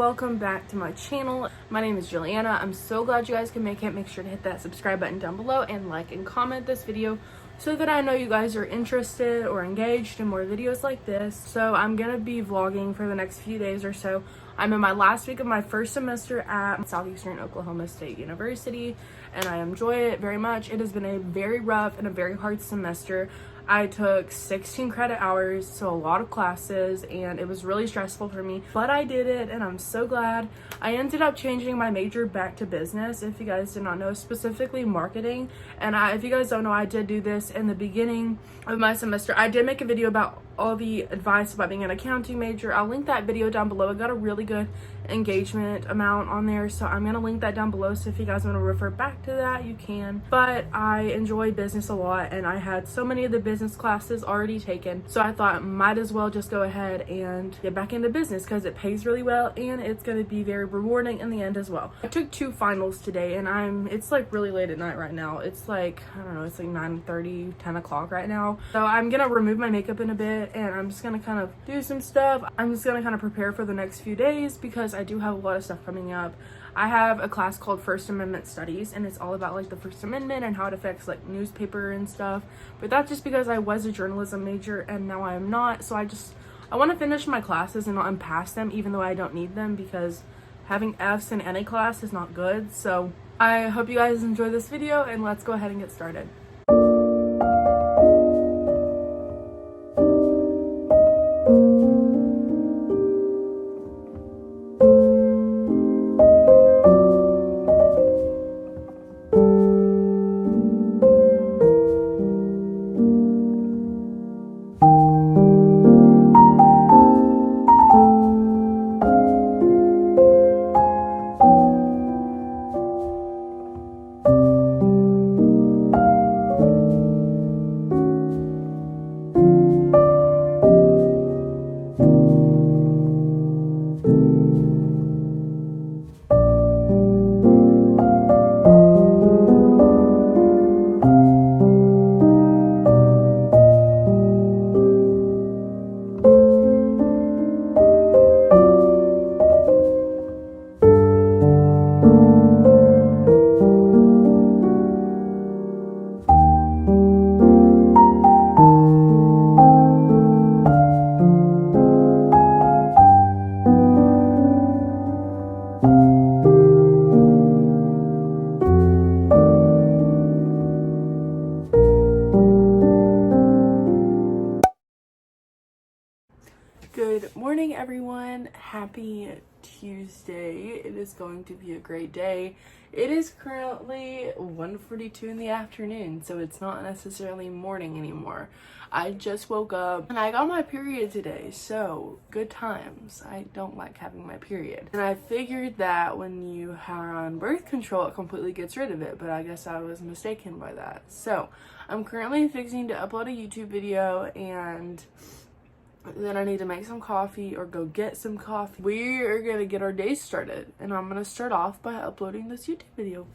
welcome back to my channel. My name is Julianna. I'm so glad you guys can make it. Make sure to hit that subscribe button down below and like and comment this video so that I know you guys are interested or engaged in more videos like this. So I'm gonna be vlogging for the next few days or so. I'm in my last week of my first semester at Southeastern Oklahoma State University, and I enjoy it very much. It has been a very rough and a very hard semester. I took 16 credit hours, so a lot of classes, and it was really stressful for me, but I did it and I'm so glad. I ended up changing my major back to business, if you guys did not know, specifically marketing. And if you guys don't know, I did do this in the beginning of my semester. I did make a video about all the advice about being an accounting major. I'll link that video down below. I got a really good engagement amount on there, so I'm gonna link that down below, so if you guys want to refer back to that, you can. But I enjoy business a lot, and I had so many of the business classes already taken, so I thought might as well just go ahead and get back into business because it pays really well and it's going to be very rewarding in the end as well. I took 2 finals today, and it's like really late at night right now. It's like, I don't know, it's like 9:30, 10 o'clock right now. So I'm gonna remove my makeup in a bit, and I'm just gonna kind of do some stuff. I'm just gonna kind of prepare for the next few days because I do have a lot of stuff coming up. I have a class called First Amendment Studies, and it's all about like the First Amendment and how it affects like newspaper and stuff. But that's just because I was a journalism major and now I am not. So I want to finish my classes and pass them, even though I don't need them, because having F's in any class is not good. So I hope you guys enjoy this video, and let's go ahead and get started. Good morning, everyone. Happy Tuesday. It is going to be a great day. It is currently 1:42 in the afternoon, so it's not necessarily morning anymore. I just woke up and I got my period today, so good times. I don't like having my period. And I figured that when you are on birth control, it completely gets rid of it, but I guess I was mistaken by that. So I'm currently fixing to upload a YouTube video, and then I need to make some coffee or go get some coffee. We are gonna get our day started, and I'm gonna start off by uploading this YouTube video.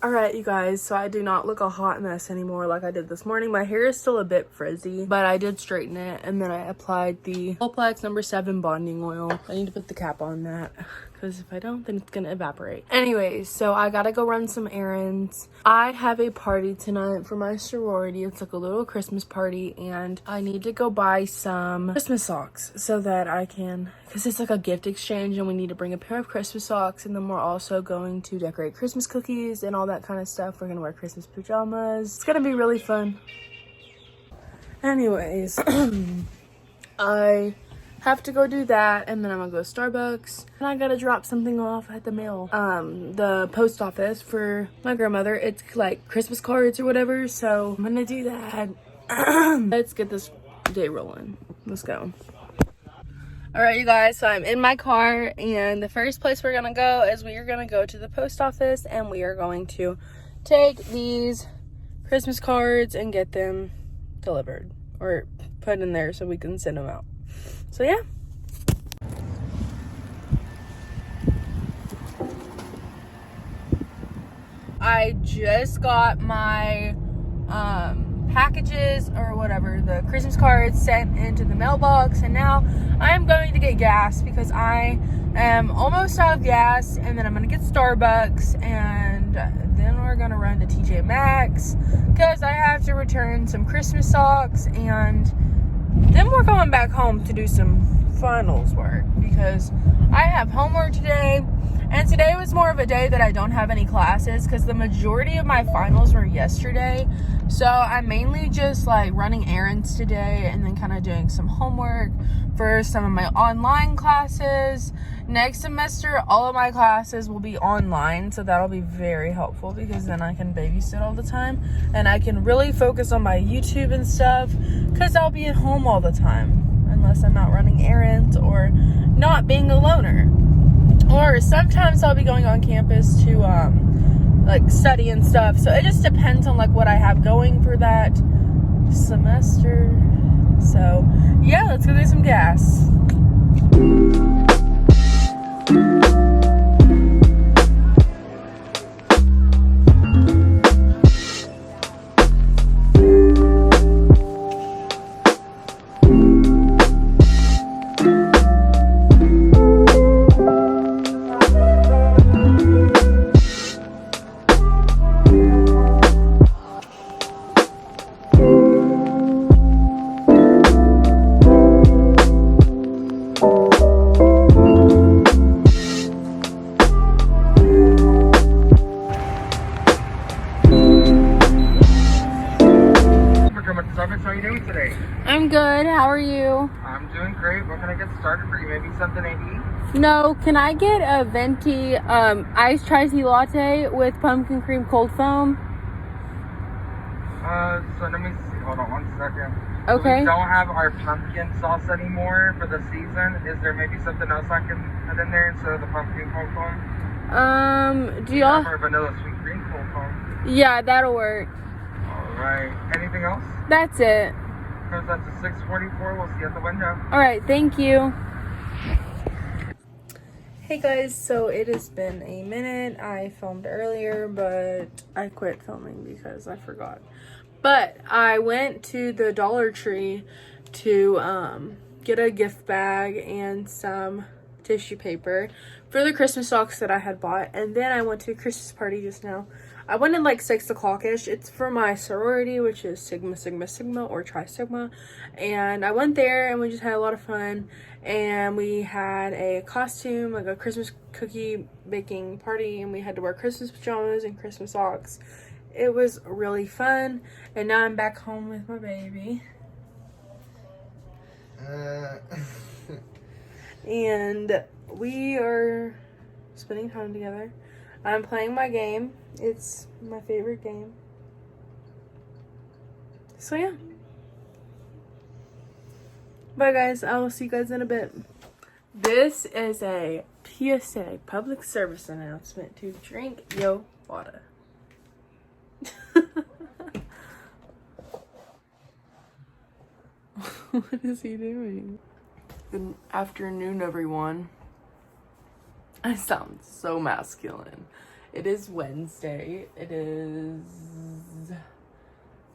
Alright, you guys, so I do not look a hot mess anymore like I did this morning. My hair is still a bit frizzy, but I did straighten it, and then I applied the Olaplex No. 7 bonding oil. I need to put the cap on that, because if I don't, then it's gonna evaporate. Anyways, so I gotta go run some errands. I have a party tonight for my sorority. It's like a little Christmas party, and I need to go buy some Christmas socks so that I can, because it's like a gift exchange, and we need to bring a pair of Christmas socks, and then we're also going to decorate Christmas cookies and all that kind of stuff. We're gonna wear Christmas pajamas. It's gonna be really fun. Anyways, I have to go do that, and then I'm gonna go to Starbucks, and I gotta drop something off at the mail, the post office for my grandmother. It's like Christmas cards or whatever, so I'm gonna do that. Let's get this day rolling. Let's go. All right, you guys, so I'm in my car, and the first place we're gonna go is we are gonna go to the post office, and we are going to take these Christmas cards and get them delivered or put in there so we can send them out. So yeah. I just got my packages or whatever, the Christmas cards sent into the mailbox, and now I am going to get gas because I am almost out of gas, and then I'm gonna get Starbucks, and then we're gonna run to TJ Maxx because I have to return some Christmas socks, and then we're going back home to do some finals work because I have homework today. And today was more of a day that I don't have any classes because the majority of my finals were yesterday. So I'm mainly just like running errands today and then kind of doing some homework for some of my online classes. Next semester, all of my classes will be online. So that'll be very helpful because then I can babysit all the time. And I can really focus on my YouTube and stuff because I'll be at home all the time. Unless I'm not running errands or not being a loner. Or sometimes I'll be going on campus to like study and stuff. So it just depends on like what I have going for that semester. So yeah, let's go get some gas. How are you doing today? I'm good. How are you? I'm doing great. What can I get started for you? Maybe something I eat? No, can I get a venti iced chai-tea latte with pumpkin cream cold foam? So let me see. Hold on one second. Okay. We don't have our pumpkin sauce anymore for the season. Is there maybe something else I can put in there instead of the pumpkin cold foam? Do y'all... Or vanilla sweet cream cold foam? Yeah, that'll work. Alright. Anything else? That's it. Comes up to 6:44. We'll see you at the window. Alright, thank you. Hey guys, so it has been a minute. I filmed earlier, but I quit filming because I forgot. But I went to the Dollar Tree to get a gift bag and some tissue paper for the Christmas socks that I had bought. And then I went to a Christmas party just now. I went in like 6 o'clock-ish. It's for my sorority, which is Sigma, Sigma, Sigma, or Tri Sigma. And I went there and we just had a lot of fun. And we had a costume, like a Christmas cookie baking party. And we had to wear Christmas pajamas and Christmas socks. It was really fun. And now I'm back home with my baby. And we are spending time together. I'm playing my game. It's my favorite game. So yeah. Bye guys. I will see you guys in a bit. This is a PSA, public service announcement, to drink your water. What is he doing? Good afternoon, everyone. I sound so masculine. It is Wednesday. It is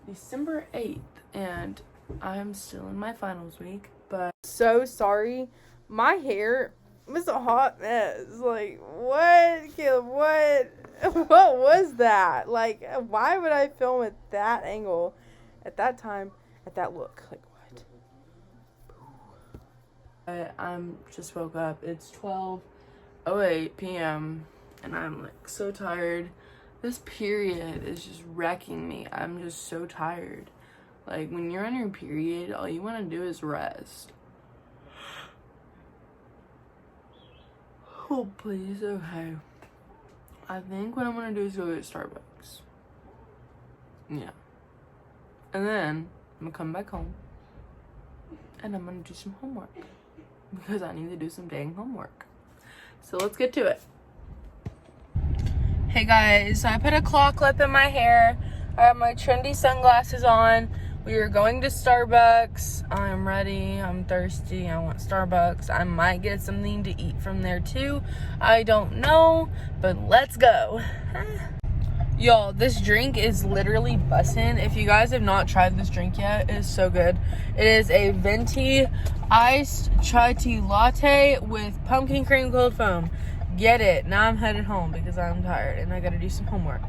December 8th, and I'm still in my finals week, but so sorry. My hair was a hot mess. Like, what, Caleb, what was that? Like, why would I film at that angle, at that time, at that look? Like, what? I'm just woke up. It's 12:08 p.m. and I'm like so tired. This period is just wrecking me. I'm just so tired. Like, when you're on your period, all you want to do is rest. Oh, please. Okay. I think what I'm going to do is go get Starbucks. Yeah. And then I'm going to come back home. And I'm going to do some homework. Because I need to do some dang homework. So let's get to it. Hey guys, I put a claw clip in my hair. I have my trendy sunglasses on. We are going to Starbucks. I'm ready. I'm thirsty. I want Starbucks. I might get something to eat from there too. I don't know, but let's go. Y'all, this drink is literally bussin'. If you guys have not tried this drink yet, it is so good. It is a venti iced chai tea latte with pumpkin cream cold foam. Get it. Now I'm headed home because I'm tired and I gotta do some homework.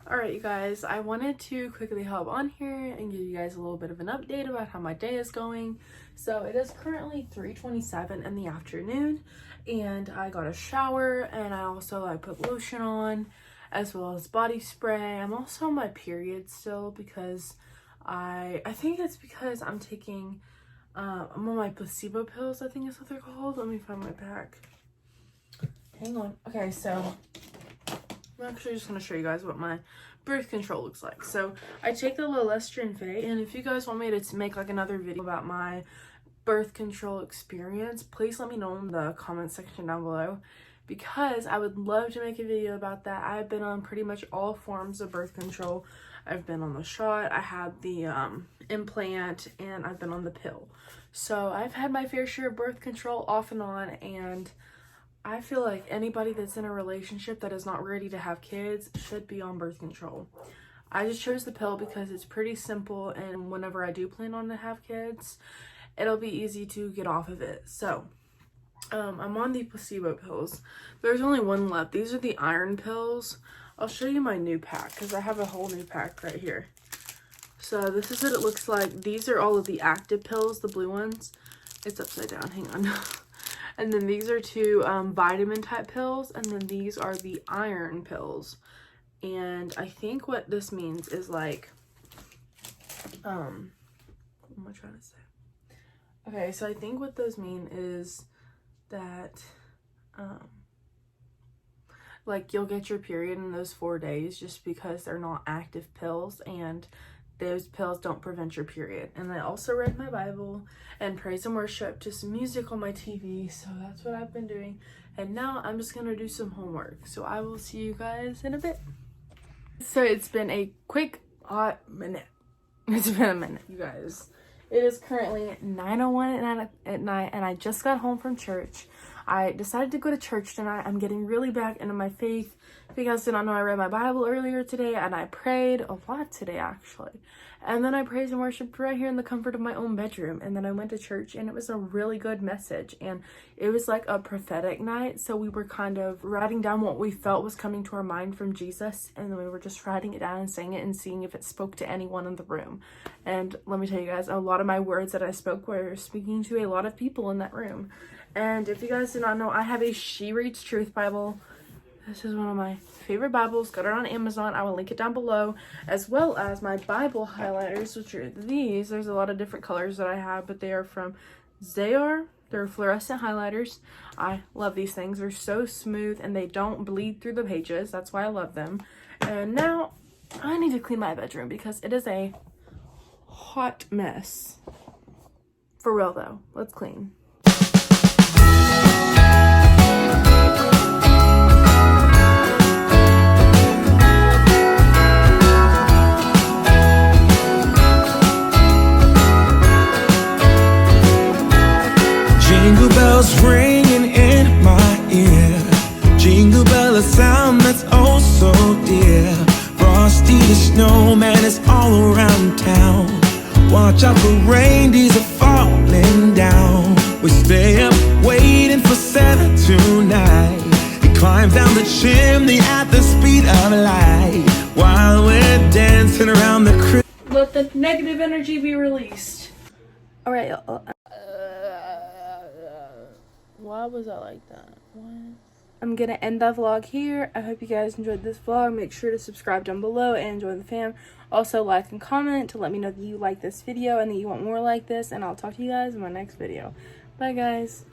Alright, you guys, I wanted to quickly hop on here and give you guys a little bit of an update about how my day is going. So it is currently 3:27 in the afternoon, and I got a shower, and I put lotion on, as well as body spray. I'm also on my period still because I think it's because I'm taking, I'm on my placebo pills, I think is what they're called. Let me find my pack. Hang on. Okay, so I'm actually just going to show you guys what my birth control looks like. So I take the Lolestrin Faye, and if you guys want me to make like another video about my birth control experience, please let me know in the comment section down below, because I would love to make a video about that. I've been on pretty much all forms of birth control. I've been on the shot, I had the implant, and I've been on the pill. So I've had my fair share of birth control off and on, and I feel like anybody that's in a relationship that is not ready to have kids should be on birth control. I just chose the pill because it's pretty simple, and whenever I do plan on to have kids, it'll be easy to get off of it. So I'm on the placebo pills. There's only one left. These are the iron pills. I'll show you my new pack because I have a whole new pack right here. So this is what it looks like. These are all of the active pills, the blue ones. It's upside down, hang on. And then these are two vitamin type pills, and then these are the iron pills. And I think what this means is like, what am I trying to say? Okay, so I think what those mean is that like you'll get your period in those 4 days just because they're not active pills, and those pills don't prevent your period. And I also read my Bible and praise and worship to some music on my TV, so that's what I've been doing. And now I'm just gonna do some homework, so I will see you guys in a bit. So it's been a quick hot minute. It's been a minute, you guys. It is currently 9:01 at night, and I just got home from church. I decided to go to church tonight. I'm getting really back into my faith. If you guys did not know, I read my Bible earlier today, and I prayed a lot today, actually. And then I praised and worshiped right here in the comfort of my own bedroom. And then I went to church, and it was a really good message. And it was like a prophetic night. So we were kind of writing down what we felt was coming to our mind from Jesus. And then we were just writing it down and saying it and seeing if it spoke to anyone in the room. And let me tell you guys, a lot of my words that I spoke were speaking to a lot of people in that room. And if you guys did not know, I have a She Reads Truth Bible. This is one of my favorite Bibles. Got it on Amazon. I will link it down below, as well as my Bible highlighters, which are these. There's a lot of different colors that I have, but they are from Zayar. They're fluorescent highlighters. I love these things. They're so smooth, and they don't bleed through the pages. That's why I love them. And now I need to clean my bedroom because it is a hot mess. For real, though. Let's clean. Jingle bells ringing in my ear. Jingle bell, a sound that's oh so dear. Frosty the snowman is all around town. Watch out for reindeers are falling down. We stay up waiting for Santa tonight. He climbs down the chimney at the speed of light, while we're dancing around the Christmas. Let the negative energy be released. Alright, why was I like that? What? I'm gonna end the vlog here. I hope you guys enjoyed this vlog. Make sure to subscribe down below and join the fam. Also like and comment to let me know that you like this video and that you want more like this, and I'll talk to you guys in my next video. Bye guys.